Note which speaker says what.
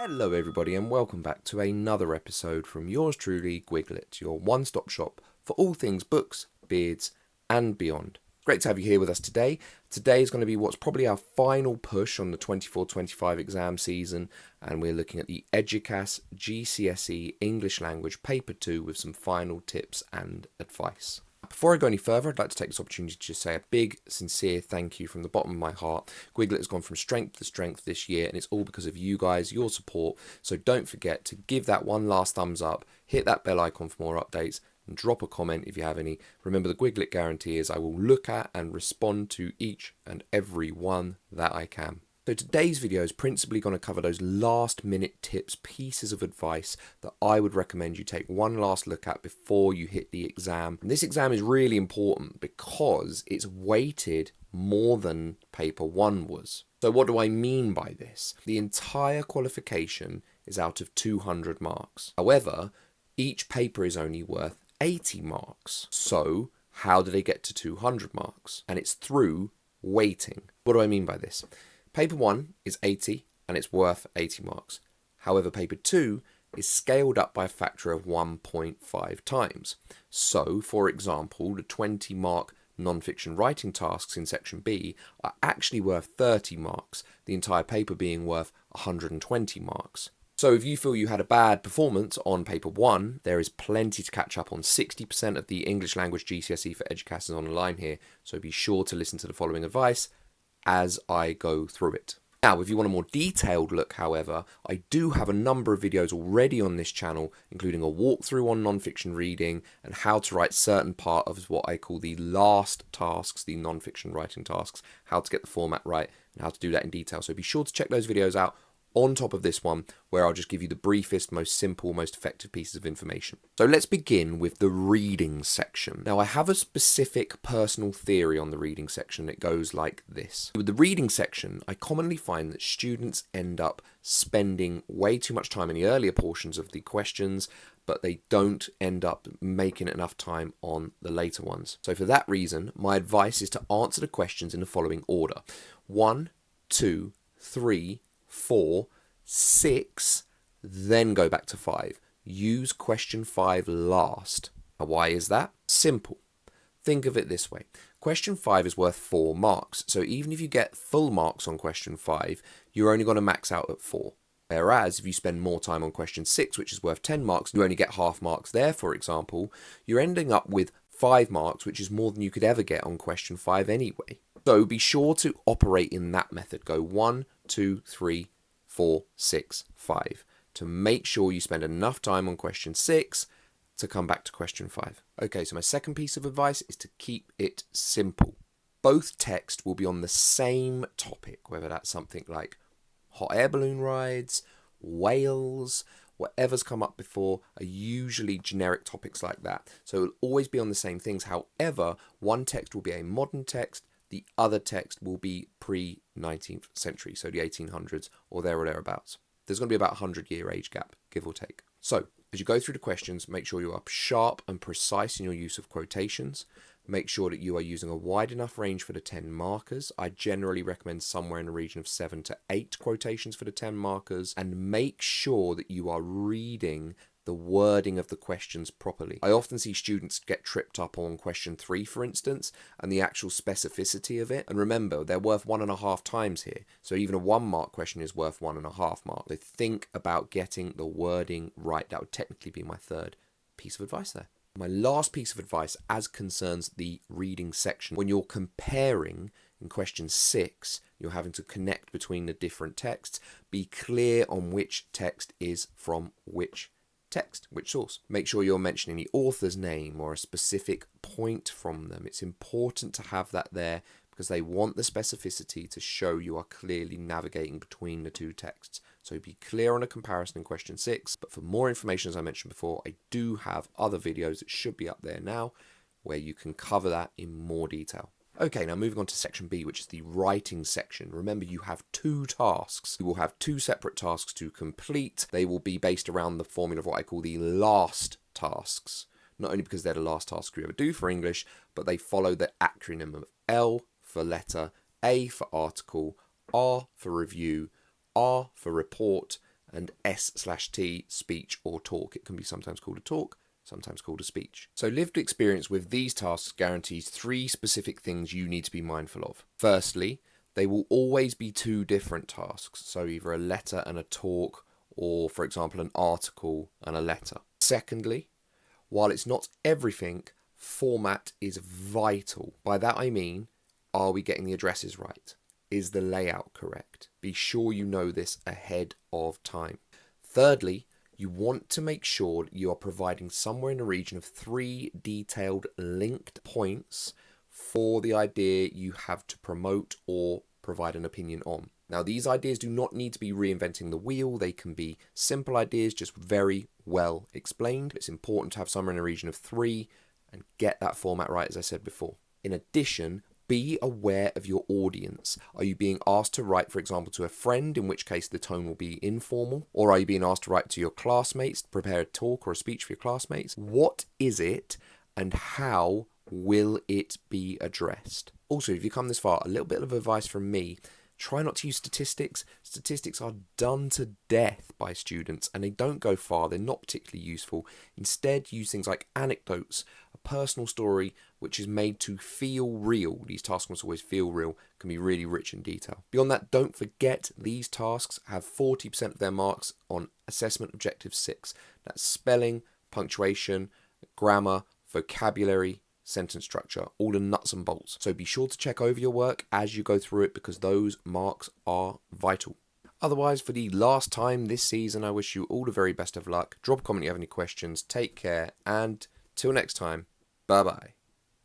Speaker 1: Hello everybody and welcome back to another episode from yours truly, Gwiglet, your one-stop shop for all things books, beards and beyond. Great to have you here with us today. Today is going to be what's probably our final push on the 24-25 exam season, and we're looking at the Eduqas Gcse English Language Paper 2 with some final tips and advice. Before I go any further, I'd like to take this opportunity to just say a big, sincere thank you from the bottom of my heart. Gwiglet has gone from strength to strength this year, and it's all because of you guys, your support. So don't forget to give that one last thumbs up, hit that bell icon for more updates, and drop a comment if you have any. Remember, the Gwiglet guarantee is I will look at and respond to each and every one that I can. So today's video is principally going to cover those last minute tips, pieces of advice that I would recommend you take one last look at before you hit the exam. And this exam is really important because it's weighted more than paper 1 was. So what do I mean by this? The entire qualification is out of 200 marks. However, each paper is only worth 80 marks. So how do they get to 200 marks? And it's through weighting. What do I mean by this? Paper 1 is 80 and it's worth 80 marks. However, paper 2 is scaled up by a factor of 1.5 times. So, for example, the 20 mark non-fiction writing tasks in section B are actually worth 30 marks, the entire paper being worth 120 marks. So if you feel you had a bad performance on paper 1, there is plenty to catch up on. 60% of the English language GCSE for Educas is on the line here, so be sure to listen to the following advice as I go through it. Now, if you want a more detailed look, however, I do have a number of videos already on this channel, including a walkthrough on non-fiction reading and how to write certain part of what I call the last tasks, the non-fiction writing tasks, how to get the format right and how to do that in detail. So be sure to check those videos out on top of this one, where I'll just give you the briefest, most simple, most effective pieces of information. So let's begin with the reading section. Now, I have a specific personal theory on the reading section that goes like this. With the reading section, I commonly find that students end up spending way too much time in the earlier portions of the questions, but they don't end up making enough time on the later ones. So for that reason, my advice is to answer the questions in the following order: 1, 2, 3, 4, 6, then go back to 5. Use question 5 last. Now, why is that? Simple. Think of it this way. Question 5 is worth 4 marks. So even if you get full marks on question 5, you're only going to max out at 4. Whereas if you spend more time on question 6, which is worth 10 marks, you only get half marks there, for example, you're ending up with 5 marks, which is more than you could ever get on question 5 anyway. So be sure to operate in that method. Go 1, 2, 3, 4, 6, 5 to make sure you spend enough time on question 6 to come back to question 5. Okay, so my second piece of advice is to keep it simple. Both texts will be on the same topic, whether that's something like hot air balloon rides, whales, whatever's come up before are usually generic topics like that. So it'll always be on the same things. However, one text will be a modern text, the other text will be pre-19th century, so the 1800s or there or thereabouts. There's going to be about a 100-year age gap, give or take. So as you go through the questions, make sure you are sharp and precise in your use of quotations. Make sure that you are using a wide enough range for the 10 markers. I generally recommend somewhere in the region of 7 to 8 quotations for the 10 markers. And make sure that you are reading the wording of the questions properly. I often see students get tripped up on question 3, for instance, and the actual specificity of it. And remember, they're worth 1.5 times here. So even a 1 mark question is worth 1.5 marks. So think about getting the wording right. That would technically be my third piece of advice there. My last piece of advice as concerns the reading section. When you're comparing in question 6, you're having to connect between the different texts. Be clear on which text is from which text, which source. Make sure you're mentioning the author's name or a specific point from them. It's important to have that there because they want the specificity to show you are clearly navigating between the two texts. So be clear on a comparison in question 6. But for more information, as I mentioned before, I do have other videos that should be up there now where you can cover that in more detail. Okay, now moving on to section B, which is the writing section. Remember, you have 2 tasks. You will have 2 separate tasks to complete. They will be based around the formula of what I call the last tasks. Not only because they're the last task you ever do for English, but they follow the acronym of L for letter, A for article, R for review, R for report, and S/T, speech or talk. It can be sometimes called a talk, sometimes called a speech. So lived experience with these tasks guarantees 3 specific things you need to be mindful of. Firstly, they will always be 2 different tasks, so either a letter and a talk, or for example an article and a letter. Secondly, while it's not everything, format is vital. By that I mean, are we getting the addresses right? Is the layout correct? Be sure you know this ahead of time. Thirdly, you want to make sure you are providing somewhere in the region of 3 detailed linked points for the idea you have to promote or provide an opinion on. Now, these ideas do not need to be reinventing the wheel. They can be simple ideas, just very well explained. It's important to have somewhere in a region of 3 and get that format right, as I said before. In addition, be aware of your audience. Are you being asked to write, for example, to a friend, in which case the tone will be informal? Or are you being asked to write to your classmates, prepare a talk or a speech for your classmates? What is it and how will it be addressed? Also, if you come this far, a little bit of advice from me. Try not to use statistics. Statistics are done to death by students and they don't go far. They're not particularly useful. Instead, use things like anecdotes, a personal story which is made to feel real. These tasks must always feel real, can be really rich in detail. Beyond that, don't forget these tasks have 40% of their marks on assessment objective 6. That's spelling, punctuation, grammar, vocabulary, sentence structure, all the nuts and bolts. So be sure to check over your work as you go through it because those marks are vital. Otherwise, for the last time this season, I wish you all the very best of luck. Drop a comment if you have any questions. Take care, and till next time, bye-bye.